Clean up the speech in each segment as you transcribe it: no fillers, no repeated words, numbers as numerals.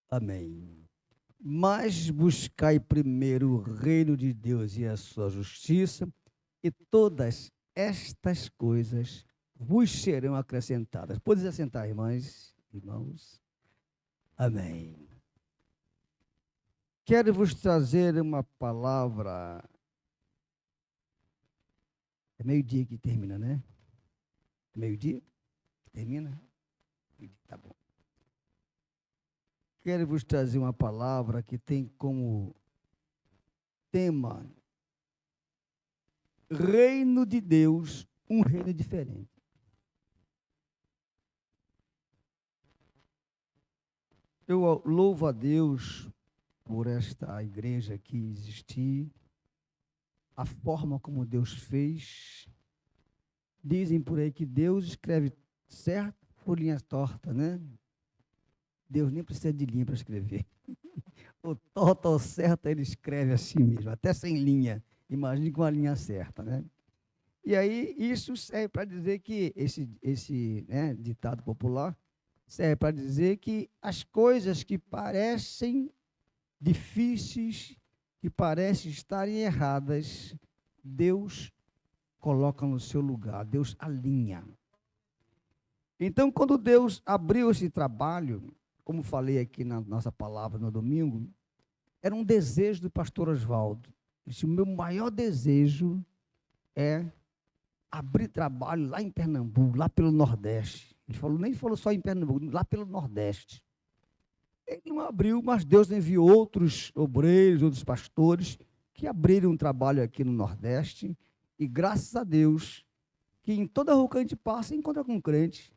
Amém. Mas buscai primeiro o reino de Deus e a sua justiça, e todas estas coisas vos serão acrescentadas. Pode se assentar, irmãs, irmãos. Amém. Quero vos trazer uma palavra. É meio-dia que termina, né? É meio-dia que termina? Meio-dia, tá bom. Quero vos trazer uma palavra que tem como tema Reino de Deus, um reino diferente. Eu louvo a Deus por esta igreja aqui existir, a forma como Deus fez. Dizem por aí que Deus escreve certo por linhas tortas, né? Deus nem precisa de linha para escrever. O torto ou certo ele escreve assim mesmo, até sem linha. Imagine com a linha certa, né? E aí isso serve para dizer que esse ditado popular serve para dizer que as coisas que parecem difíceis, que parecem estarem erradas, Deus coloca no seu lugar, Deus alinha. Então, quando Deus abriu esse trabalho, como falei aqui na nossa palavra no domingo, era um desejo do pastor Oswaldo. Ele disse: o meu maior desejo é abrir trabalho lá em Pernambuco, lá pelo Nordeste. Ele falou, nem falou só em Pernambuco, lá pelo Nordeste. Ele não abriu, mas Deus enviou outros obreiros, outros pastores, que abriram um trabalho aqui no Nordeste, e graças a Deus, que em toda rua que a gente passa, encontra com crente.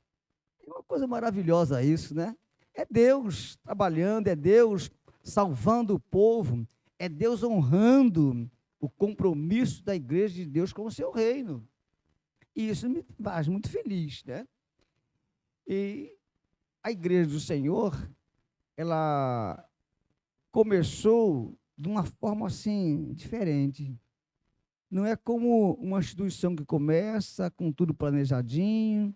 É uma coisa maravilhosa isso, né? É Deus trabalhando, é Deus salvando o povo, é Deus honrando o compromisso da igreja de Deus com o seu reino. E isso me faz muito feliz, né? E a igreja do Senhor, ela começou de uma forma assim, diferente. Não é como uma instituição que começa com tudo planejadinho,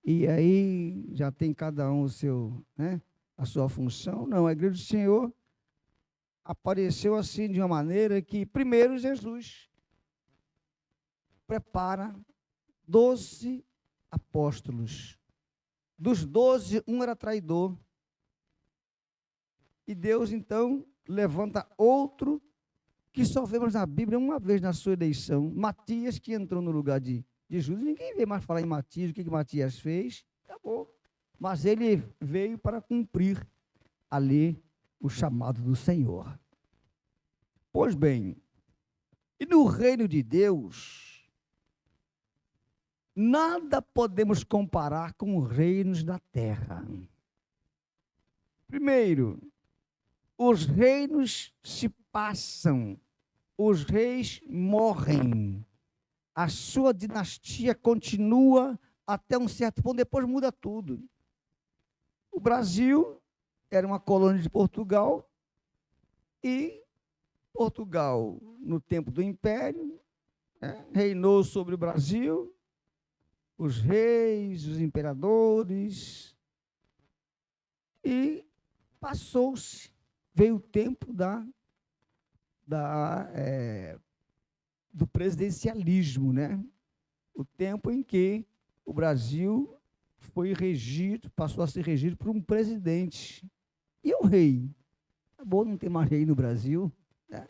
e aí já tem cada um o seu, né, a sua função. Não, a igreja do Senhor apareceu assim de uma maneira que, primeiro, Jesus prepara 12 apóstolos. Dos 12, um era traidor. E Deus, então, levanta outro que só vemos na Bíblia uma vez na sua eleição. Matias, que entrou no lugar de Judas. Ninguém vê mais falar em Matias, o que Matias fez. Acabou. Mas ele veio para cumprir ali o chamado do Senhor. Pois bem, e no reino de Deus, nada podemos comparar com os reinos da terra. Primeiro, os reinos se passam, os reis morrem, a sua dinastia continua até um certo ponto, depois muda tudo. O Brasil era uma colônia de Portugal, e Portugal, no tempo do Império, reinou sobre o Brasil, os reis, os imperadores, e passou-se, veio o tempo do presidencialismo, né? O tempo em que o Brasil foi regido, passou a ser regido por um presidente. E o rei? Acabou, não tem mais rei no Brasil, né?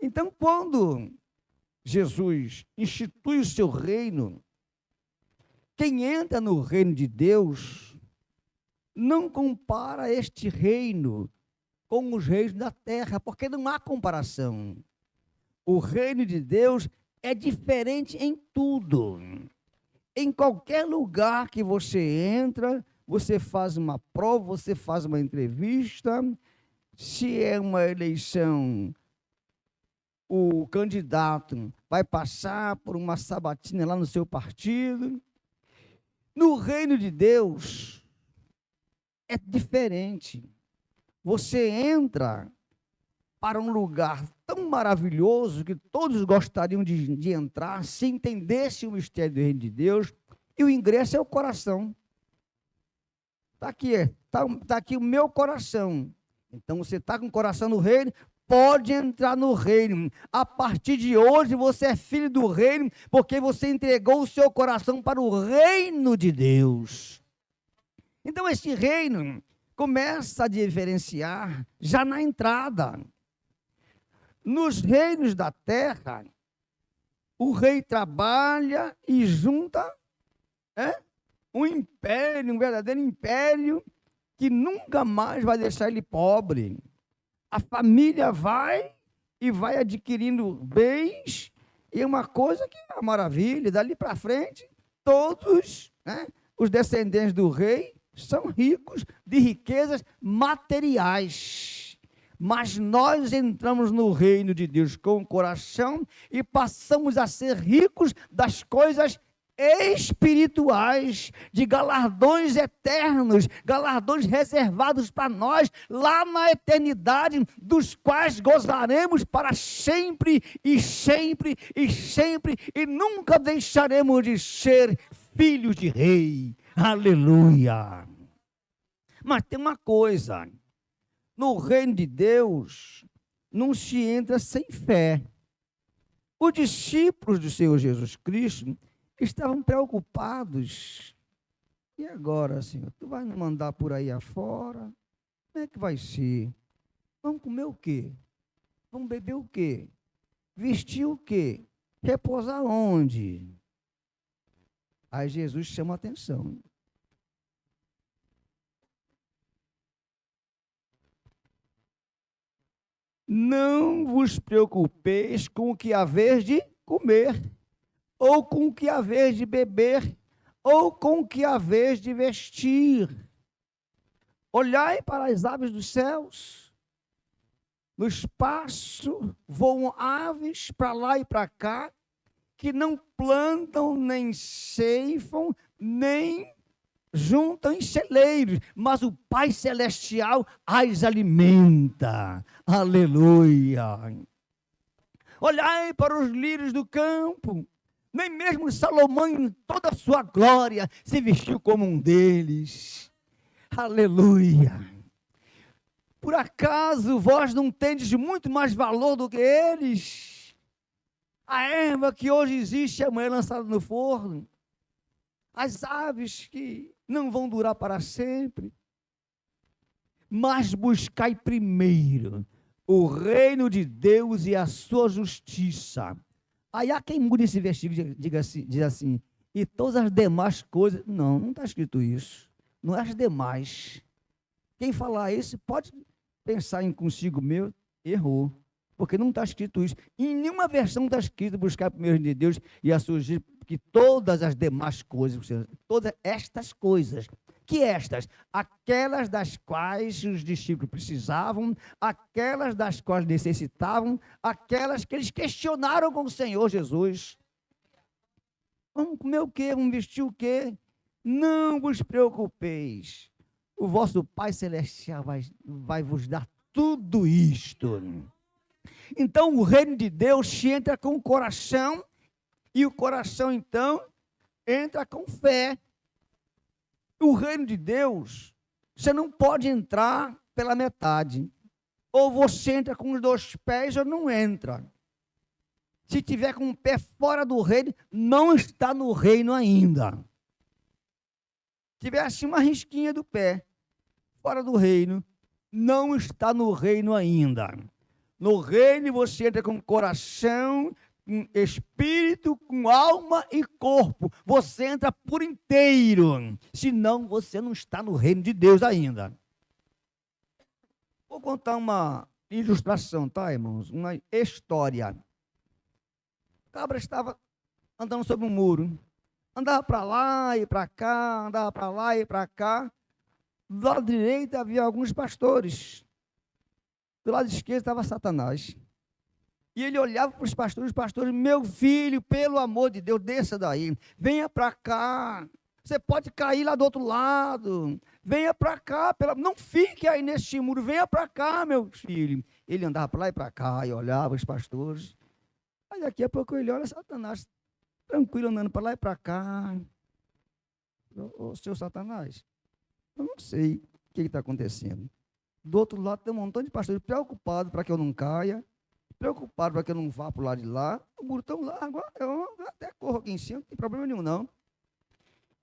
Então, quando Jesus institui o seu reino, quem entra no reino de Deus não compara este reino com os reis da terra, porque não há comparação. O reino de Deus é diferente em tudo. Em qualquer lugar que você entra, você faz uma prova, você faz uma entrevista. Se é uma eleição, o candidato vai passar por uma sabatina lá no seu partido. No reino de Deus, é diferente. Você entra para um lugar tão maravilhoso que todos gostariam de entrar, se entendesse o mistério do reino de Deus, e o ingresso é o coração. Está aqui, tá aqui o meu coração. Então você está com o coração no reino, pode entrar no reino. A partir de hoje você é filho do reino, porque você entregou o seu coração para o reino de Deus. Então este reino começa a diferenciar já na entrada. Nos reinos da terra, o rei trabalha e junta um império, um verdadeiro império, que nunca mais vai deixar ele pobre. A família vai e vai adquirindo bens, e é uma coisa que é uma maravilha. Dali para frente, todos, os descendentes do rei são ricos de riquezas materiais. Mas nós entramos no reino de Deus com o coração e passamos a ser ricos das coisas espirituais, de galardões eternos, galardões reservados para nós lá na eternidade, dos quais gozaremos para sempre e sempre e sempre, e nunca deixaremos de ser filhos de rei. Aleluia! Mas tem uma coisa: no reino de Deus não se entra sem fé. Os discípulos do Senhor Jesus Cristo estavam preocupados. E agora, Senhor, tu vai nos mandar por aí afora? Como é que vai ser? Vamos comer o quê? Vamos beber o quê? Vestir o quê? Repousar onde? Aí Jesus chama a atenção. Não vos preocupeis com o que haver de comer, ou com o que haver de beber, ou com o que haver de vestir. Olhai para as aves dos céus, no espaço voam aves para lá e para cá, que não plantam, nem ceifam, nem juntam em celeiros, mas o Pai Celestial as alimenta. Aleluia! Olhai para os lírios do campo, nem mesmo Salomão, em toda a sua glória, se vestiu como um deles. Aleluia! Por acaso vós não tendes muito mais valor do que eles? A erva que hoje existe, amanhã é lançada no forno. As aves que não vão durar para sempre. Mas buscai primeiro o reino de Deus e a sua justiça. Aí há quem mude esse versículo diz assim, e todas as demais coisas. Não está escrito isso. Não é as demais. Quem falar isso pode pensar em consigo meu, errou. Porque não está escrito isso. Em nenhuma versão está escrito buscar primeiro o reino de Deus e a sua justiça, que todas as demais coisas, todas estas coisas, que estas, aquelas das quais os discípulos precisavam, aquelas das quais necessitavam, aquelas que eles questionaram com o Senhor Jesus. Vamos comer o quê? Vamos vestir o quê? Não vos preocupeis. O vosso Pai Celestial vai vos dar tudo isto. Então o reino de Deus entra com o coração, e o coração então entra com fé. O reino de Deus, você não pode entrar pela metade. Ou você entra com os dois pés ou não entra. Se tiver com um pé fora do reino, não está no reino ainda. Se tiver assim uma risquinha do pé fora do reino, não está no reino ainda. No reino você entra com coração, com espírito, com alma e corpo. Você entra por inteiro. Senão você não está no reino de Deus ainda. Vou contar uma ilustração, tá, irmãos? Uma história. O cabra estava andando sobre um muro. Andava para lá e para cá, andava para lá e para cá. Do lado direito havia alguns pastores. Do lado esquerdo estava Satanás. E ele olhava para os pastores, meu filho, pelo amor de Deus, desça daí, venha para cá, você pode cair lá do outro lado, venha para cá, não fique aí nesse muro, venha para cá, meu filho. Ele andava para lá e para cá, e olhava os pastores, aí daqui a pouco ele olha Satanás, tranquilo, andando para lá e para cá. Ô, seu Satanás, eu não sei o que está acontecendo. Do outro lado tem um montão de pastores preocupados para que eu não caia, preocupados para que eu não vá para o lado de lá. O muro tão largo, eu até corro aqui em cima, não tem problema nenhum, não.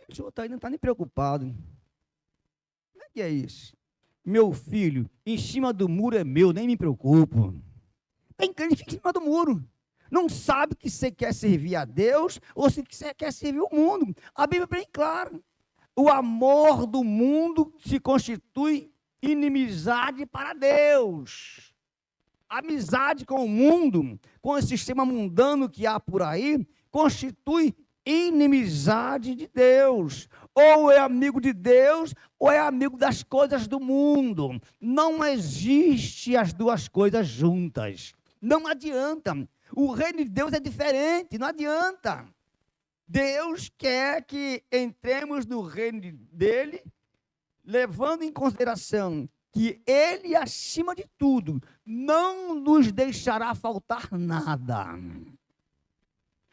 O senhor está aí, não está nem preocupado. Como é que é isso? Meu filho, em cima do muro é meu, nem me preocupo. Tem crente que fica em cima do muro. Não sabe que você quer servir a Deus ou se você quer servir o mundo. A Bíblia é bem clara. O amor do mundo se constitui inimizade para Deus. Amizade com o mundo, com o sistema mundano que há por aí, constitui inimizade de Deus. Ou é amigo de Deus, ou é amigo das coisas do mundo. Não existe as duas coisas juntas. Não adianta. O reino de Deus é diferente, não adianta. Deus quer que entremos no reino dele, levando em consideração que ele, acima de tudo, não nos deixará faltar nada.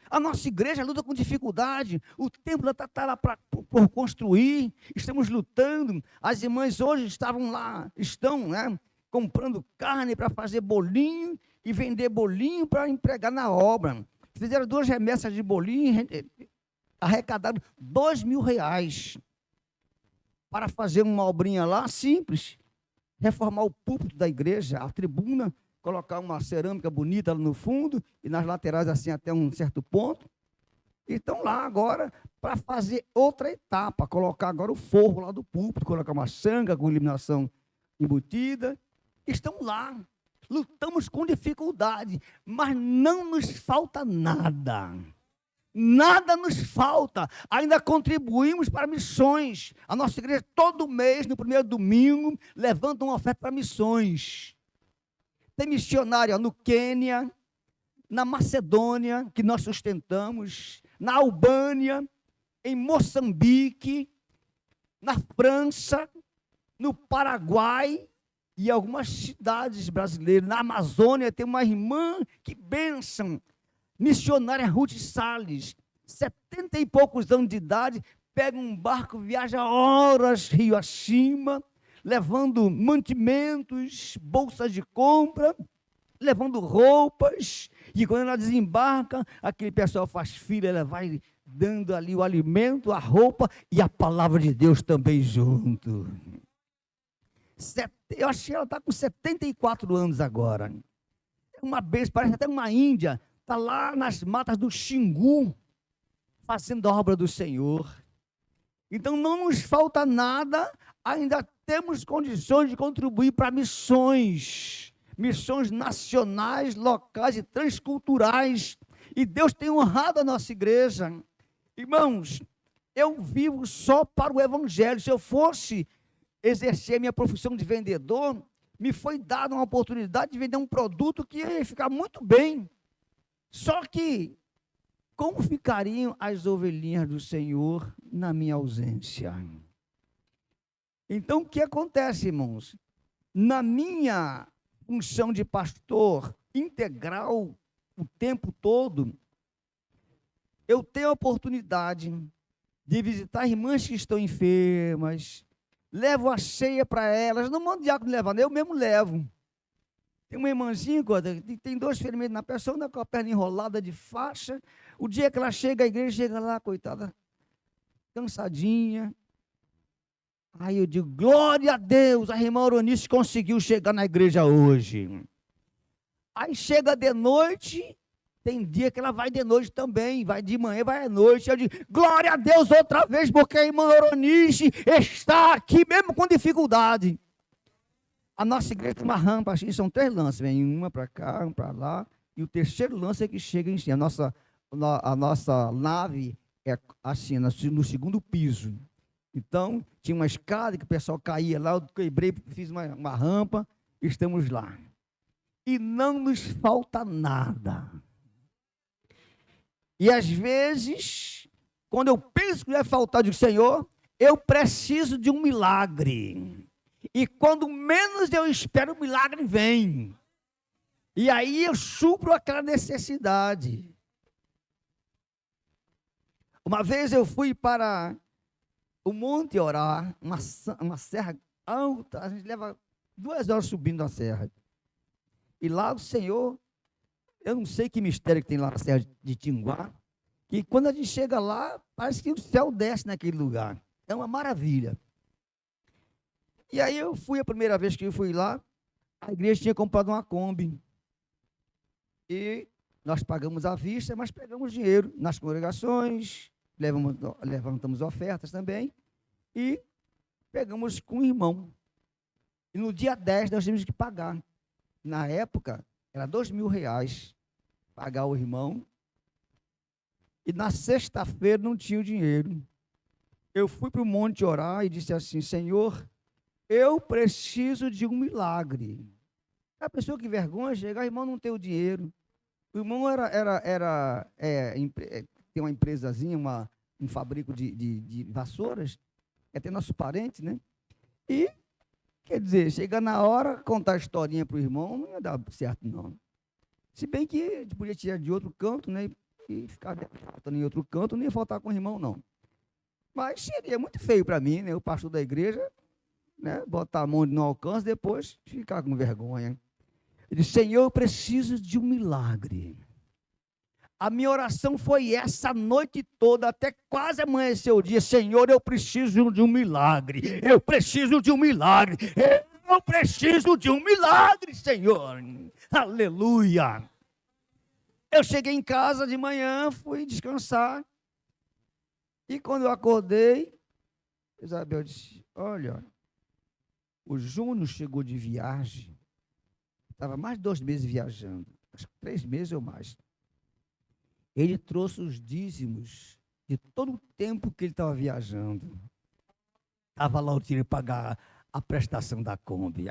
A nossa igreja luta com dificuldade, o templo está lá por construir, estamos lutando. As irmãs hoje estão comprando carne para fazer bolinho e vender bolinho para empregar na obra. Fizeram 2 remessas de bolinho, arrecadaram R$2.000 para fazer uma obrinha lá, simples, reformar o púlpito da igreja, a tribuna, colocar uma cerâmica bonita lá no fundo e nas laterais assim até um certo ponto. E estão lá agora para fazer outra etapa, colocar agora o forro lá do púlpito, colocar uma sanga com iluminação embutida. Estão lá, lutamos com dificuldade, mas não nos falta nada. Nada nos falta, ainda contribuímos para missões. A nossa igreja todo mês, no primeiro domingo, levanta uma oferta para missões. Tem missionário no Quênia, na Macedônia, que nós sustentamos, na Albânia, em Moçambique, na França, no Paraguai e algumas cidades brasileiras. Na Amazônia tem uma irmã, que bênção, missionária Ruth Salles, 70 e poucos anos de idade, pega um barco, viaja horas rio acima, levando mantimentos, bolsas de compra, levando roupas, e quando ela desembarca, aquele pessoal faz fila, ela vai dando ali o alimento, a roupa e a palavra de Deus também junto. Eu acho que ela está com 74 anos agora. É uma bênção, parece até uma índia. Está lá nas matas do Xingu, fazendo a obra do Senhor. Então não nos falta nada, ainda temos condições de contribuir para missões nacionais, locais e transculturais. E Deus tem honrado a nossa igreja. Irmãos, eu vivo só para o Evangelho. Se eu fosse exercer a minha profissão de vendedor, me foi dada uma oportunidade de vender um produto que ia ficar muito bem. Só que, como ficariam as ovelhinhas do Senhor na minha ausência? Então, o que acontece, irmãos? Na minha função de pastor integral, o tempo todo, eu tenho a oportunidade de visitar irmãs que estão enfermas, levo a ceia para elas, não mando o diácono levar, eu mesmo levo. Tem uma irmãzinha, tem 2 ferimentos na pessoa, uma com a perna enrolada de faixa. O dia que ela chega à igreja, chega lá, coitada, cansadinha. Aí eu digo, glória a Deus, a irmã Auronice conseguiu chegar na igreja hoje. Aí chega de noite, tem dia que ela vai de noite também, vai de manhã, vai à noite. Eu digo, glória a Deus outra vez, porque a irmã Auronice está aqui mesmo com dificuldade. A nossa igreja tem uma rampa, assim, são 3 lances, vem uma para cá, uma para lá, e o terceiro lance é que chega em cima. A nossa nave é assim, no 2º piso. Então, tinha uma escada que o pessoal caía lá, eu quebrei, fiz uma rampa, estamos lá. E não nos falta nada. E às vezes, quando eu penso que vai faltar, eu digo, Senhor, eu preciso de um milagre. E quando menos eu espero, o milagre vem. E aí eu supro aquela necessidade. Uma vez eu fui para o monte orar, uma serra alta, a gente leva 2 horas subindo a serra. E lá o Senhor, eu não sei que mistério que tem lá na serra de Tinguá, que quando a gente chega lá, parece que o céu desce naquele lugar. É uma maravilha. E aí eu fui, a primeira vez que eu fui lá, a igreja tinha comprado uma Kombi. E nós pagamos à vista, mas pegamos dinheiro nas congregações, levantamos ofertas também, e pegamos com o irmão. E no dia 10 nós tínhamos que pagar. Na época, era R$ 2.000 pagar o irmão. E na sexta-feira não tinha o dinheiro. Eu fui para o monte orar e disse assim: Senhor, eu preciso de um milagre. A pessoa que vergonha chegar, o irmão não tem o dinheiro. O irmão tem uma empresazinha, um fabrico de vassouras, é até nosso parente, né? E, quer dizer, chega na hora, contar a historinha para o irmão, não ia dar certo, não. Se bem que a gente podia tirar de outro canto, né? E ficar faltando em outro canto, não ia faltar com o irmão, não. Mas seria muito feio para mim, né? O pastor da igreja, né? Botar a mão no alcance, depois ficar com vergonha. Ele disse: Senhor, eu preciso de um milagre. A minha oração foi essa a noite toda, até quase amanhecer o dia. Senhor, eu preciso de um milagre. Eu preciso de um milagre. Eu preciso de um milagre, Senhor. Aleluia. Eu cheguei em casa de manhã, fui descansar. E quando eu acordei, Isabel disse: olha, o Júnior chegou de viagem. Estava mais de 2 meses viajando, acho que 3 meses ou mais. Ele trouxe os dízimos de todo o tempo que ele estava viajando. Estava lá o dinheiro para pagar a prestação da Kombi.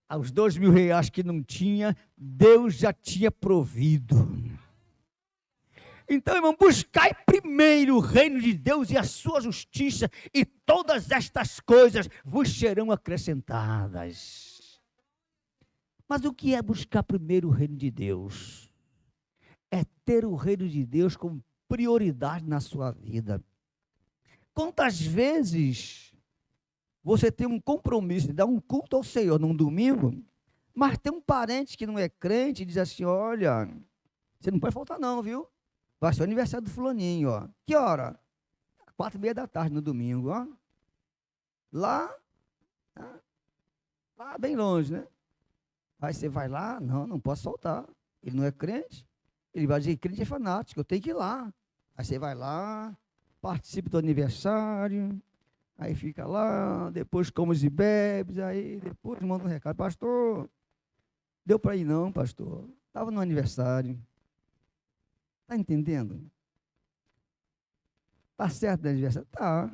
Os R$ 2.000 que não tinha, Deus já tinha provido. Então, irmão, buscai primeiro o reino de Deus e a sua justiça, e todas estas coisas vos serão acrescentadas. Mas o que é buscar primeiro o reino de Deus? É ter o reino de Deus como prioridade na sua vida. Quantas vezes você tem um compromisso de dar um culto ao Senhor num domingo, mas tem um parente que não é crente e diz assim: olha, você não pode faltar não, viu? Vai ser o aniversário do fulaninho, ó. Que hora? 4h30 no domingo, ó. Lá bem longe, né? Aí você vai lá, não posso faltar. Ele não é crente. Ele vai dizer: crente é fanático, eu tenho que ir lá. Aí você vai lá, participa do aniversário, aí fica lá, depois come e bebe, aí depois manda um recado: pastor, deu para ir não, pastor. Estava no aniversário. Está entendendo? Está certo no aniversário? Tá.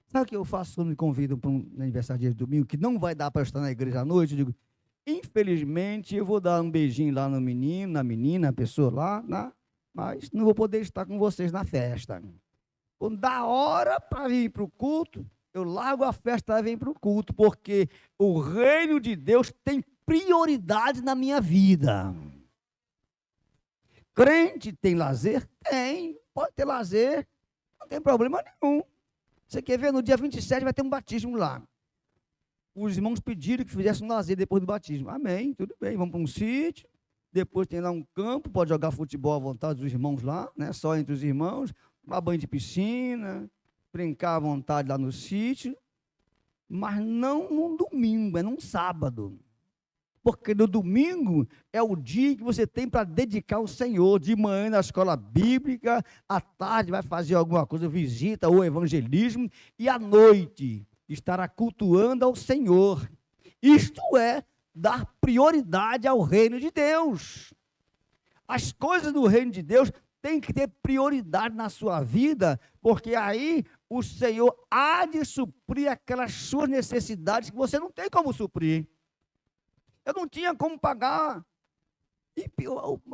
Sabe o que eu faço quando me convidam para um aniversário de domingo, que não vai dar para estar na igreja à noite? Eu digo: infelizmente, eu vou dar um beijinho lá no menino, na menina, na pessoa lá, mas não vou poder estar com vocês na festa. Quando dá hora para vir para o culto, eu largo a festa e venho para o culto, porque o reino de Deus tem prioridade na minha vida. Crente tem lazer? Tem, pode ter lazer, não tem problema nenhum. Você quer ver? No dia 27 vai ter um batismo lá. Os irmãos pediram que fizesse um lazer depois do batismo. Amém, tudo bem, vamos para um sítio, depois tem lá um campo, pode jogar futebol à vontade dos irmãos lá, né? Só entre os irmãos, tomar banho de piscina, brincar à vontade lá no sítio, mas não num domingo, é num sábado. Porque no domingo é o dia que você tem para dedicar ao Senhor. De manhã na escola bíblica, à tarde vai fazer alguma coisa, visita ou evangelismo, e à noite estará cultuando ao Senhor. Isto é dar prioridade ao reino de Deus. As coisas do reino de Deus têm que ter prioridade na sua vida, porque aí o Senhor há de suprir aquelas suas necessidades que você não tem como suprir. Eu não tinha como pagar. E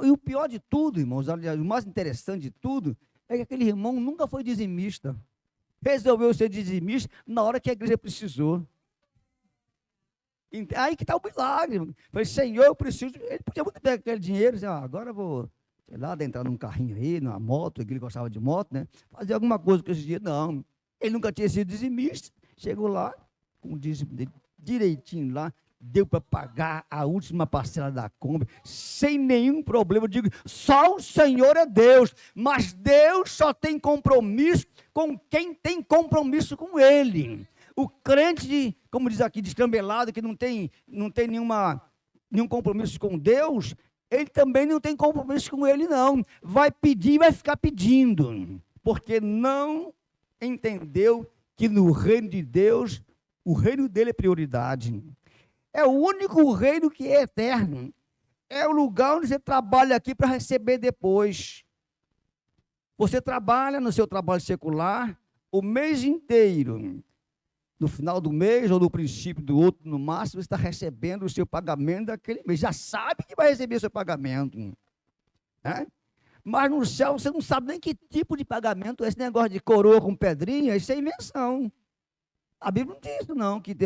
o pior de tudo, irmãos, o mais interessante de tudo, é que aquele irmão nunca foi dizimista. Resolveu ser dizimista na hora que a igreja precisou. Aí que está o milagre. Falei: Senhor, eu preciso. Ele podia muito pegar aquele dinheiro e dizer: agora eu vou, sei lá, entrar num carrinho aí, numa moto, ele gostava de moto, né? Fazer alguma coisa com esse dinheiro. Não. Ele nunca tinha sido dizimista. Chegou lá, com o dízimo dele direitinho lá, deu para pagar a última parcela da Kombi, sem nenhum problema. Eu digo, só o Senhor é Deus, mas Deus só tem compromisso com quem tem compromisso com Ele. O crente, como diz aqui, destrambelado, que não tem nenhum compromisso com Deus, ele também não tem compromisso com Ele, não. Vai pedir e vai ficar pedindo, porque não entendeu que no reino de Deus, o reino dele é prioridade. É o único reino que é eterno. É o lugar onde você trabalha aqui para receber depois. Você trabalha no seu trabalho secular o mês inteiro. No final do mês ou no princípio do outro, no máximo, você está recebendo o seu pagamento daquele mês. Já sabe que vai receber o seu pagamento. Né? Mas no céu você não sabe nem que tipo de pagamento é esse negócio de coroa com pedrinha. Isso é invenção. A Bíblia não diz isso, não, que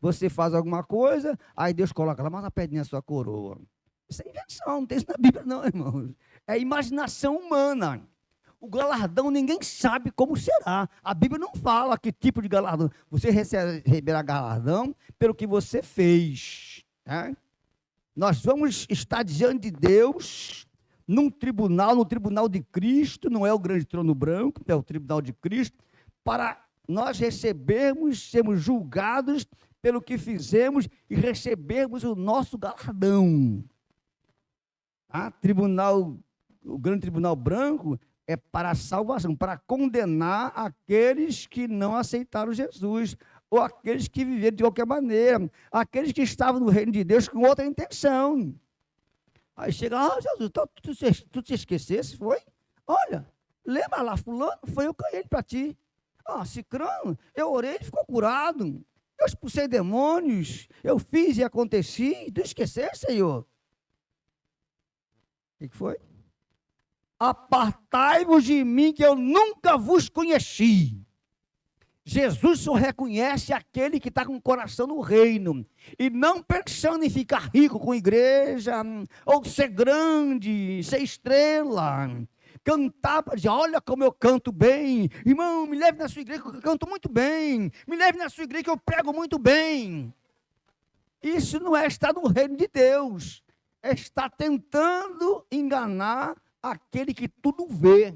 você faz alguma coisa, aí Deus coloca lá, mas a pedrinha é a sua coroa. Isso é invenção, não tem isso na Bíblia, não, irmãos. É imaginação humana. O galardão ninguém sabe como será. A Bíblia não fala que tipo de galardão. Você receberá galardão pelo que você fez. Né? Nós vamos estar diante de Deus no tribunal de Cristo, não é o grande trono branco, é o tribunal de Cristo, para nós recebermos, sermos julgados pelo que fizemos e recebermos o nosso galardão. O grande tribunal branco é para a salvação, para condenar aqueles que não aceitaram Jesus, ou aqueles que viveram de qualquer maneira, aqueles que estavam no reino de Deus com outra intenção. Aí chega, Jesus, tu te esquecesse, foi? Olha, lembra lá, fulano, foi eu que ganhei ele para ti. Cicrano, eu orei, ele ficou curado. Eu expulsei demônios, eu fiz e aconteci. Tu esqueceste, Senhor? O que foi? Apartai-vos de mim, que eu nunca vos conheci. Jesus só reconhece aquele que está com o coração no reino, e não pensando em ficar rico com igreja, ou ser grande, ser estrela, cantar para dizer, olha como eu canto bem, irmão, me leve na sua igreja que eu canto muito bem, me leve na sua igreja que eu prego muito bem. Isso não é estar no reino de Deus, é estar tentando enganar aquele que tudo vê.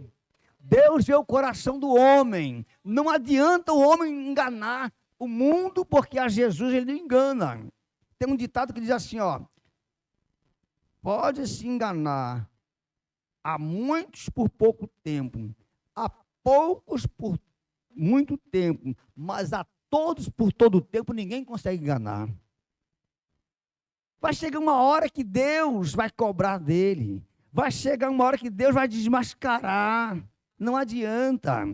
Deus vê o coração do homem. Não adianta o homem enganar o mundo, porque a Jesus ele não engana. Tem um ditado que diz assim, pode se enganar a muitos por pouco tempo, a poucos por muito tempo, mas a todos por todo tempo ninguém consegue enganar. Vai chegar uma hora que Deus vai cobrar dele. Vai chegar uma hora que Deus vai desmascarar. Não adianta.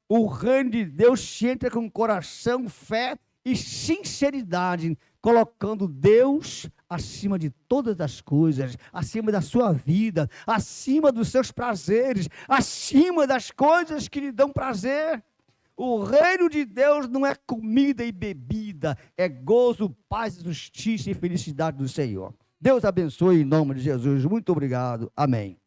O reino de Deus entra com coração, fé e sinceridade, colocando Deus acima de todas as coisas, acima da sua vida, acima dos seus prazeres, acima das coisas que lhe dão prazer. O reino de Deus não é comida e bebida, é gozo, paz, justiça e felicidade do Senhor. Deus abençoe em nome de Jesus. Muito obrigado. Amém.